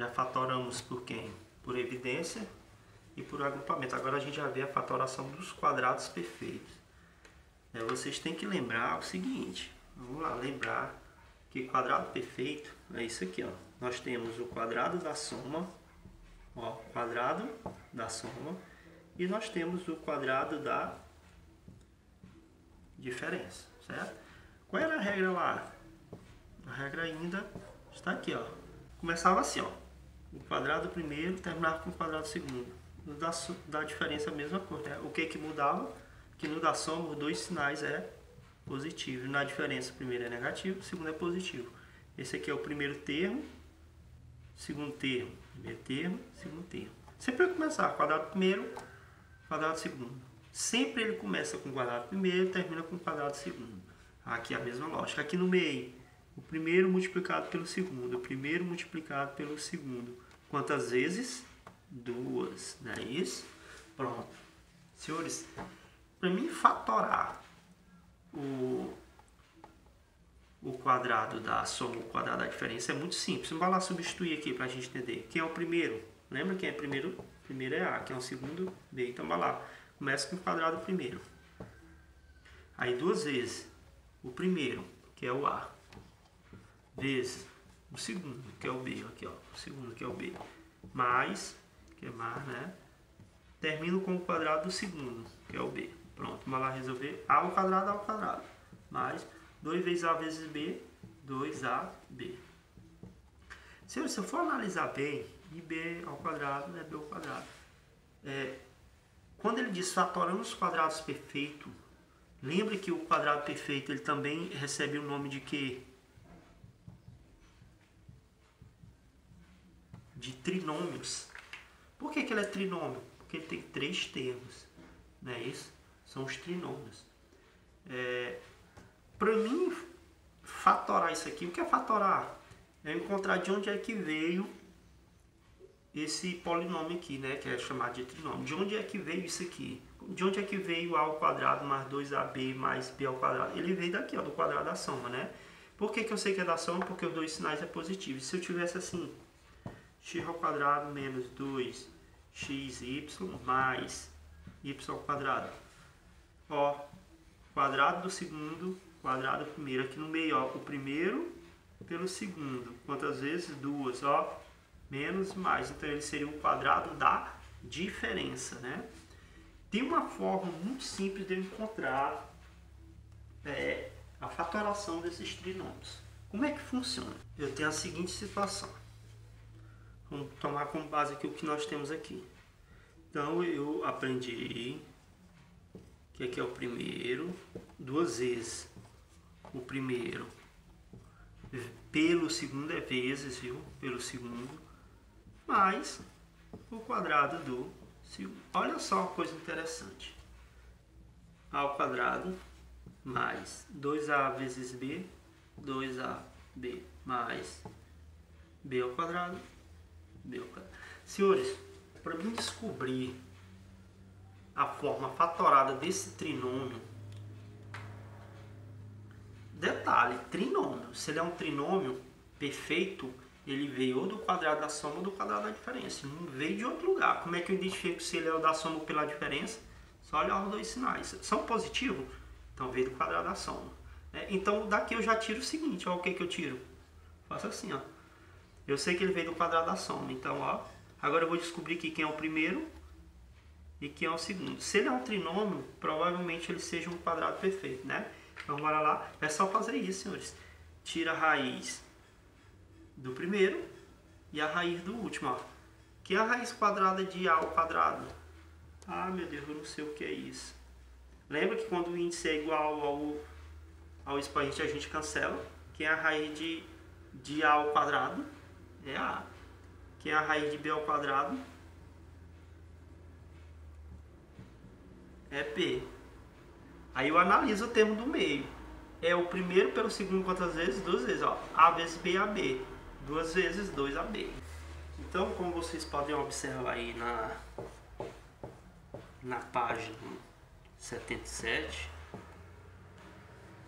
Já fatoramos por quem? Por evidência e por agrupamento. Agora a gente já vê a fatoração dos quadrados perfeitos. Vocês têm que lembrar o seguinte. Vamos lá, lembrar que quadrado perfeito é isso aqui, ó. Nós temos o quadrado da soma, ó, quadrado da soma, e nós temos o quadrado da diferença, certo? Qual era a regra lá? A regra ainda está aqui, ó. Começava assim, ó. O quadrado primeiro terminava com o quadrado segundo. No da diferença a mesma coisa, né? O que mudava? Que no da soma os dois sinais é positivo. Na diferença o primeiro é negativo, o segundo é positivo. Esse aqui é o primeiro termo, segundo termo, primeiro termo, segundo termo. Sempre vai começar quadrado primeiro, quadrado segundo. Sempre ele começa com o quadrado primeiro e termina com o quadrado segundo. Aqui é a mesma lógica. Aqui no meio, o primeiro multiplicado pelo segundo. O primeiro multiplicado pelo segundo. Quantas vezes? 2. Não é isso? Pronto. Senhores, para mim fatorar o quadrado da soma, o quadrado da diferença é muito simples. Vamos lá substituir aqui para a gente entender. Quem é o primeiro? Lembra quem é primeiro? Primeiro é A. Quem é o segundo? B. Então vai lá. Começa com o quadrado primeiro. Aí 2 vezes o primeiro, que é o A, vezes o segundo, que é o B. Aqui, ó. O segundo, que é o B. Mais, que é mais, né? Termino com o quadrado do segundo, que é o B. Pronto, vamos lá resolver. A ao quadrado, mais 2 vezes A vezes B, 2AB. Se eu for analisar bem, IB ao quadrado é B ao quadrado. Quando ele diz fatorando os quadrados perfeitos, lembre que o quadrado perfeito ele também recebe o nome de quê? De trinômios. Por que ele é trinômio? Porque ele tem 3 termos. Não é isso? São os trinômios. Para mim, fatorar isso aqui, o que é fatorar? É encontrar de onde é que veio esse polinômio aqui, né? Que é chamado de trinômio. De onde é que veio isso aqui? De onde é que veio A ao quadrado mais 2AB mais B ao quadrado? Ele veio daqui, ó, do quadrado da soma, né? Por que eu sei que é da soma? Porque os dois sinais é positivo. Se eu tivesse assim, x ao quadrado menos 2xy mais y ao quadrado. Ó, quadrado do segundo, quadrado do primeiro. Aqui no meio, ó, o primeiro pelo segundo. Quantas vezes? 2, ó. Menos mais. Então ele seria o quadrado da diferença, né? Tem uma forma muito simples de eu encontrar a fatoração desses trinômios. Como é que funciona? Eu tenho a seguinte situação. Vamos tomar como base aqui o que nós temos aqui. Então eu aprendi que aqui é o primeiro, 2 vezes o primeiro pelo segundo é vezes, viu? Pelo segundo, mais o quadrado do segundo. Olha só uma coisa interessante. A ao quadrado mais 2A vezes B, 2AB mais B ao quadrado, B ao quadrado. Senhores, para mim descobrir a forma fatorada desse trinômio, detalhe, trinômio, se ele é um trinômio perfeito, ele veio ou do quadrado da soma ou do quadrado da diferença, não veio de outro lugar. Como é que eu identifico se ele é o da soma ou pela diferença? Só olhar os dois sinais. São positivos? Então veio do quadrado da soma. Então daqui eu já tiro o seguinte, ó, o que eu tiro? Faço assim, ó. Eu sei que ele veio do quadrado da soma, então ó, agora eu vou descobrir aqui quem é o primeiro e quem é o segundo. Se ele é um trinômio, provavelmente ele seja um quadrado perfeito, né? Então bora lá, é só fazer isso, senhores. Tira a raiz do primeiro e a raiz do último, ó. Que é a raiz quadrada de A ao quadrado? Ah, meu Deus, eu não sei o que é isso. Lembra que quando o índice é igual ao expoente a gente cancela? Que é a raiz de A ao quadrado? É A. Que é a raiz de B ao quadrado? É B. Aí eu analiso o termo do meio. É o primeiro pelo segundo quantas vezes? 2 vezes, ó. A vezes B, AB. 2 vezes 2AB. Então, como vocês podem observar aí na página 77,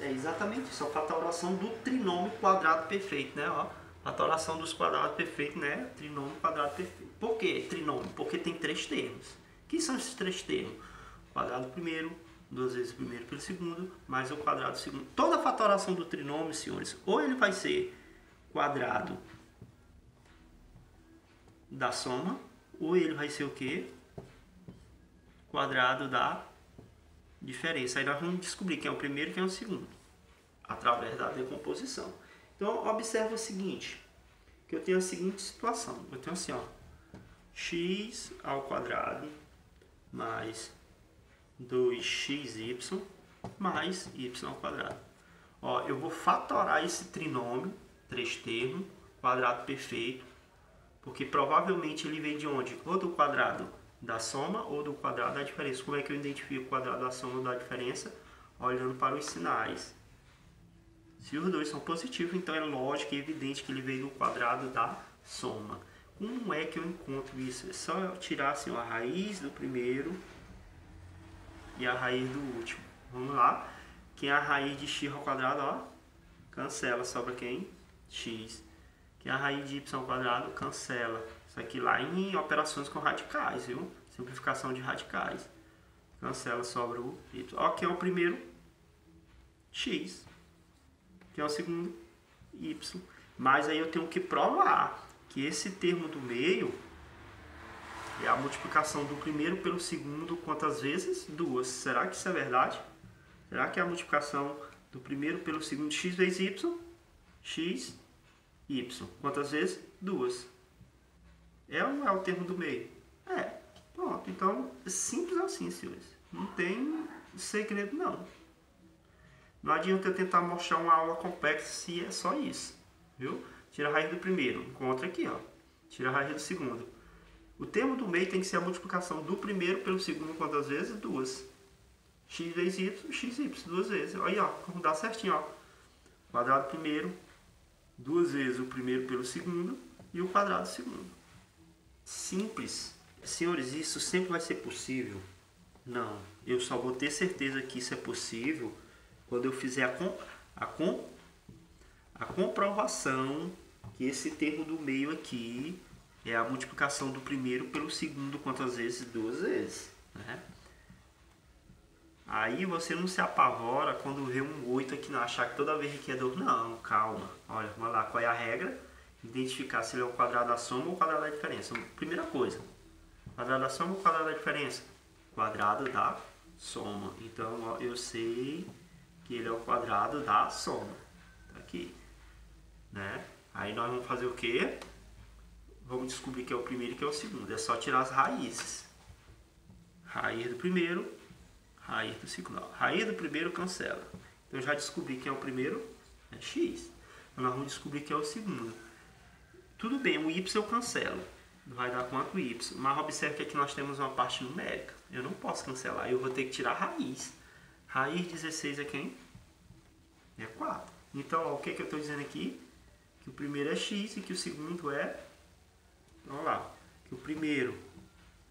é exatamente isso, a fatoração do trinômio quadrado perfeito, né? Ó, Fatoração dos quadrados perfeitos, né? Trinômio quadrado perfeito. Por que trinômio? Porque tem 3 termos. O que são esses 3 termos? Quadrado primeiro, 2 vezes o primeiro pelo segundo, mais o quadrado do segundo. Toda a fatoração do trinômio, senhores, ou ele vai ser quadrado da soma, ou ele vai ser o quê? Quadrado da diferença. Aí nós vamos descobrir quem é o primeiro e quem é o segundo, através da decomposição. Então, observa o seguinte, que eu tenho a seguinte situação. Eu tenho assim, ó, x ao quadrado mais 2xy mais y ao quadrado. Ó, eu vou fatorar esse trinômio, 3 termos, quadrado perfeito, porque provavelmente ele vem de onde? Ou do quadrado da soma ou do quadrado da diferença. Como é que eu identifico o quadrado da soma ou da diferença? Olhando para os sinais. Se os dois são positivos, então é lógico e evidente que ele veio do quadrado da soma. Como é que eu encontro isso? É só eu tirar assim, ó, a raiz do primeiro e a raiz do último. Vamos lá. Quem é a raiz de x ao quadrado, ó, cancela, sobra quem? X. Quem é a raiz de y ao quadrado, cancela. Isso aqui lá em operações com radicais, viu? Simplificação de radicais. Cancela, sobra o y. Ó, quem é o primeiro? X. Quem é o segundo? Y. Mas aí eu tenho que provar que esse termo do meio é a multiplicação do primeiro pelo segundo quantas vezes? 2. Será que isso é verdade? Será que é a multiplicação do primeiro pelo segundo x vezes y? X, y. Quantas vezes? 2. É ou não é o termo do meio? É. Pronto. Então, é simples assim, senhores. Não tem segredo, não. Não adianta eu tentar mostrar uma aula complexa se é só isso. Viu? Tira a raiz do primeiro. Encontra aqui, ó. Tira a raiz do segundo. O termo do meio tem que ser a multiplicação do primeiro pelo segundo quantas vezes? 2. X vezes y, xy, 2 vezes. Aí, ó, como dá certinho, ó. Quadrado primeiro, 2 vezes o primeiro pelo segundo e o quadrado do segundo. Simples. Senhores, isso sempre vai ser possível? Não. Eu só vou ter certeza que isso é possível quando eu fizer a comprovação que esse termo do meio aqui é a multiplicação do primeiro pelo segundo quantas vezes? 2 vezes. Né? Aí você não se apavora quando vê um 8 aqui, não achar que toda vez aqui é 2. Não, calma. Olha, vamos lá, qual é a regra? Identificar se ele é o quadrado da soma ou o quadrado da diferença. Primeira coisa, quadrado da soma ou quadrado da diferença? Quadrado da soma. Então, ó, eu sei que ele é o quadrado da soma. Tá aqui. Né? Aí nós vamos fazer o quê? Vamos descobrir que é o primeiro e que é o segundo. É só tirar as raízes. Raiz do primeiro, raiz do segundo. Raiz do primeiro cancela. Então eu já descobri que é o primeiro, é x. Então nós vamos descobrir que é o segundo. Tudo bem, o y eu cancelo. Vai dar quanto y. Mas observe que aqui nós temos uma parte numérica. Eu não posso cancelar, eu vou ter que tirar a raiz. Raiz de 16 é quem? É 4. Então, ó, o que eu estou dizendo aqui? Que o primeiro é x e que o segundo é... Vamos lá. Que o primeiro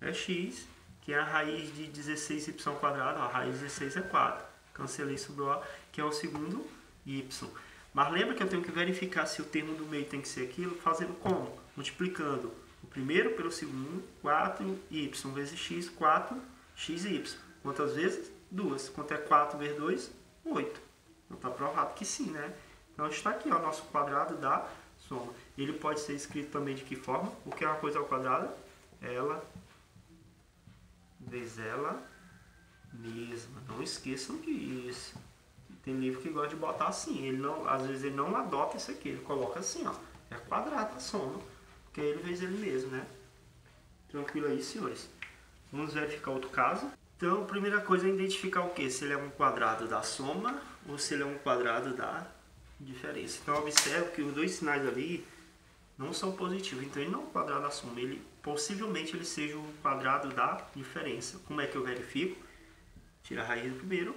é x, que é a raiz de 16y quadrado. A raiz de 16 é 4. Cancelei, sobrou A, que é o segundo y. Mas lembra que eu tenho que verificar se o termo do meio tem que ser aquilo, fazendo como? Multiplicando o primeiro pelo segundo, 4y vezes x, 4xy. Quantas vezes? 2. Quanto é 4 vezes 2? 8. Então está provado que sim, né? Então está aqui, ó, nosso quadrado da soma. Ele pode ser escrito também de que forma? O que é uma coisa ao quadrado? Ela vezes ela mesma. Não esqueçam disso. Tem livro que gosta de botar assim. Ele não, às vezes ele não adota isso aqui. Ele coloca assim, ó. É quadrado a soma. Porque ele vezes ele mesmo, né? Tranquilo aí, senhores. Vamos verificar outro caso. Então, a primeira coisa é identificar o que? Se ele é um quadrado da soma ou se ele é um quadrado da diferença. Então, observe que os dois sinais ali não são positivos. Então, ele não é um quadrado da soma. Ele, possivelmente ele seja o quadrado da diferença. Como é que eu verifico? Tira a raiz do primeiro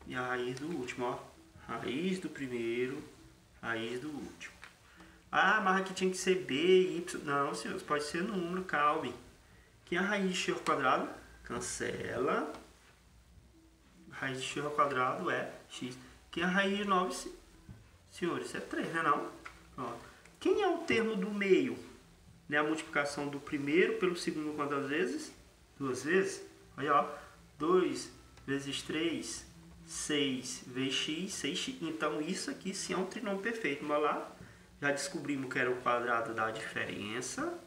e a raiz do último. Ó. Raiz do primeiro, raiz do último. Ah, mas aqui tinha que ser b, y. Não, senhores, pode ser número, calme. Que é a raiz de x ao quadrado? Cancela. A raiz de x ao quadrado é x. Que é a raiz de 9, senhores, é 3, né não? Pronto. Quem é o termo do meio? Né? A multiplicação do primeiro pelo segundo quantas vezes? 2 vezes. Aí, ó. 2 vezes 3, 6 vezes x, 6x. Então, isso aqui sim é um trinômio perfeito. Vamos lá. Já descobrimos que era o quadrado da diferença.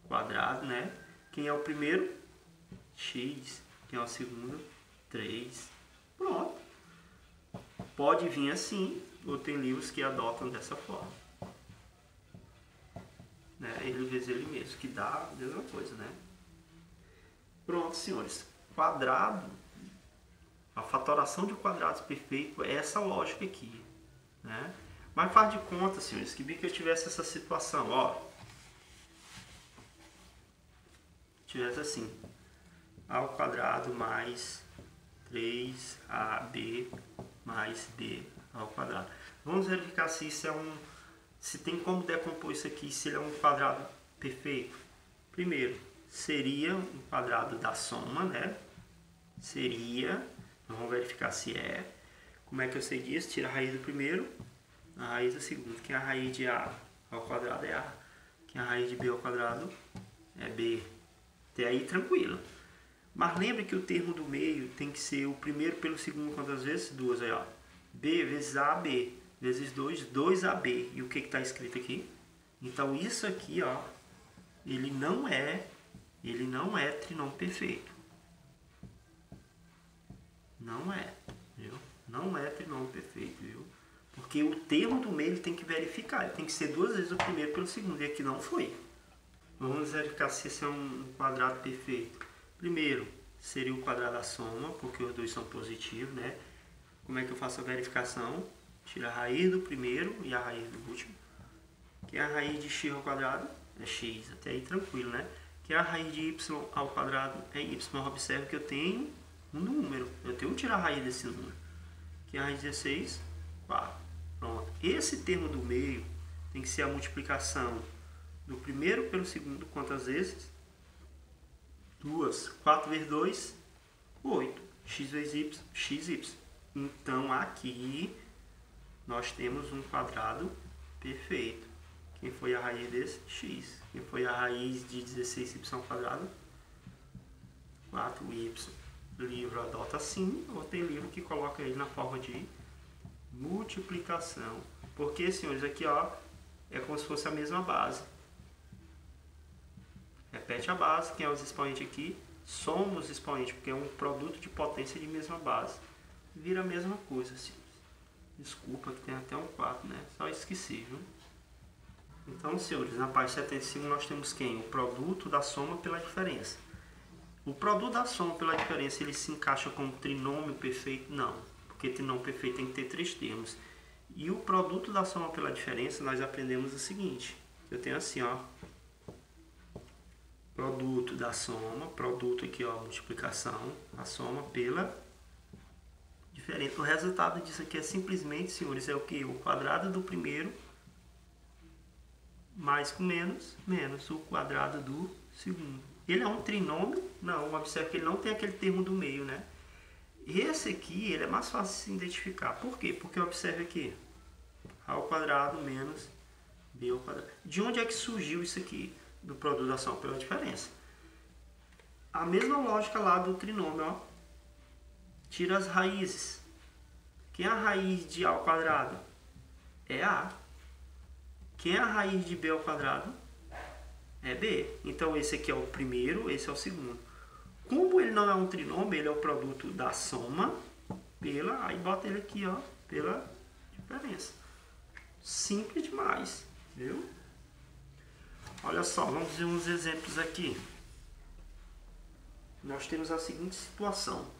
Quadrado, né? Quem é o primeiro? X. Quem é o segundo? 3. Pronto. Pode vir assim, ou tem livros que adotam dessa forma. Né? Ele vezes ele mesmo, que dá a mesma coisa, né? Pronto, senhores. Quadrado, a fatoração de quadrados perfeito é essa lógica aqui, né? Mas faz de conta, senhores, que bem que eu tivesse essa situação, ó. Tivesse assim, a ao quadrado mais 3ab mais b ao quadrado. Vamos verificar se isso é se tem como decompor isso aqui, se ele é um quadrado perfeito. Primeiro, seria um quadrado da soma, né? Seria, vamos verificar se é. Como é que eu sei disso? Tira a raiz do primeiro, a raiz do segundo. Que é a raiz de a ao quadrado é a. Que é a raiz de b ao quadrado é b. Até aí tranquilo. Mas lembre que o termo do meio tem que ser o primeiro pelo segundo quantas vezes? 2. Aí, ó. B vezes AB vezes 2, 2AB. E o que está escrito aqui? Então, isso aqui, ó, ele não é trinômio perfeito. Não é, viu? Não é trinômio perfeito, viu? Porque o termo do meio ele tem que verificar. Ele tem que ser 2 vezes o primeiro pelo segundo. E aqui não foi. Vamos verificar se esse é um quadrado perfeito. Primeiro, seria o quadrado da soma, porque os dois são positivos, né? Como é que eu faço a verificação? Tira a raiz do primeiro e a raiz do último. Que é a raiz de x ao quadrado é x. Até aí tranquilo, né? Que é a raiz de y ao quadrado é y. Observe que eu tenho um número. Eu tenho que tirar a raiz desse número. Que é a raiz de 16, 4. Pronto. Esse termo do meio tem que ser a multiplicação do primeiro pelo segundo quantas vezes? 2. 4 vezes 2, 8. X vezes y, xy. Então, aqui, nós temos um quadrado perfeito. Quem foi a raiz desse? X. Quem foi a raiz de 16y ao quadrado? 4y. O livro adota assim, ou tem livro que coloca ele na forma de multiplicação. Porque, senhores, aqui, ó, é como se fosse a mesma base. Repete a base, quem é os expoentes aqui? Somos expoentes, porque é um produto de potência de mesma base. Vira a mesma coisa, assim. Desculpa que tem até um 4, né? Só esqueci, viu? Então, senhores, na parte 75 nós temos quem? O produto da soma pela diferença. O produto da soma pela diferença, ele se encaixa como trinômio perfeito? Não, porque trinômio perfeito tem que ter 3 termos. E o produto da soma pela diferença, nós aprendemos o seguinte. Eu tenho assim, ó. Produto da soma, produto aqui, ó, multiplicação, a soma pela diferença. O resultado disso aqui é simplesmente, senhores, é o que? O quadrado do primeiro mais com menos, menos o quadrado do segundo. Ele é um trinômio? Não, observe que ele não tem aquele termo do meio, né? Esse aqui, ele é mais fácil de se identificar. Por quê? Porque observe aqui, a ao quadrado menos b ao quadrado. De onde é que surgiu isso aqui? Do produto da soma pela diferença. A mesma lógica lá do trinômio, ó. Tira as raízes. Quem é a raiz de a ao quadrado? É a. Quem é a raiz de b ao quadrado? É b. Então esse aqui é o primeiro, esse é o segundo. Como ele não é um trinômio, ele é o produto da soma pela, aí bota ele aqui, ó, pela diferença. Simples demais, viu? Olha só, vamos ver uns exemplos aqui. Nós temos a seguinte situação.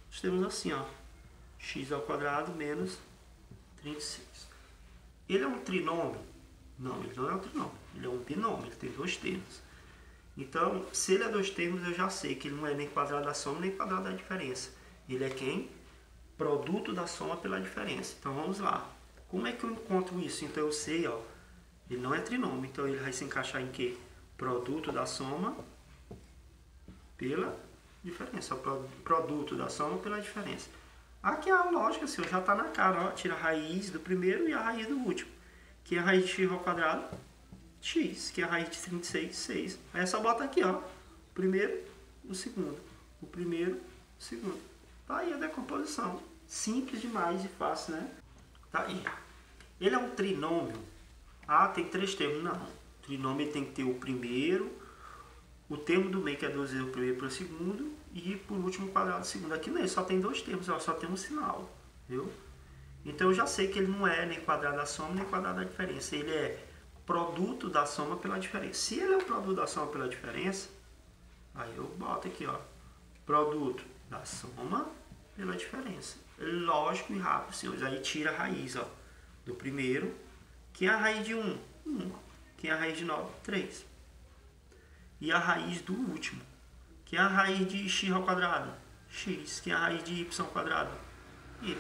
Nós temos assim, ó, x ao quadrado menos 36. Ele é um trinômio? Não, ele não é um trinômio. Ele é um binômio, ele tem 2 termos. Então, se ele é 2 termos, eu já sei que ele não é nem quadrado da soma, nem quadrado da diferença. Ele é quem? Produto da soma pela diferença. Então, vamos lá. Como é que eu encontro isso? Então, eu sei, ó, ele não é trinômio, então ele vai se encaixar em quê? Produto da soma pela diferença. Produto da soma pela diferença. Aqui a lógica, assim, já está na cara, ó, tira a raiz do primeiro e a raiz do último. que é a raiz de x ao quadrado, x, que é a raiz de 36, 6. Aí é só botar aqui, ó, o primeiro, o segundo, o primeiro, o segundo. Tá aí a decomposição. Simples demais e fácil, né? Tá aí. Ele é um trinômio. Ah, tem 3 termos. Não. O trinômio ele tem que ter o primeiro, o termo do meio, que é 2 vezes o primeiro para o segundo, e por último o quadrado do segundo. Aqui não, ele só tem 2 termos, ó, só tem um sinal. Viu? Então eu já sei que ele não é nem quadrado da soma, nem quadrado da diferença. Ele é produto da soma pela diferença. Se ele é o produto da soma pela diferença, aí eu boto aqui, ó, produto da soma pela diferença. Lógico e rápido, senhores. Aí tira a raiz, ó, do primeiro, que é a raiz de 1, 1, que é a raiz de 9, 3. E a raiz do último, que é a raiz de x ao quadrado, x, que é a raiz de y ao quadrado, y.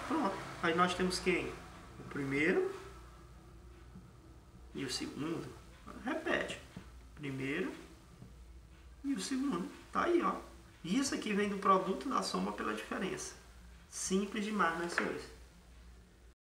Pronto. Aí nós temos quem? O primeiro e o segundo. Repete. Primeiro e o segundo. Tá aí, ó. Isso aqui vem do produto da soma pela diferença. Simples demais, né, senhores?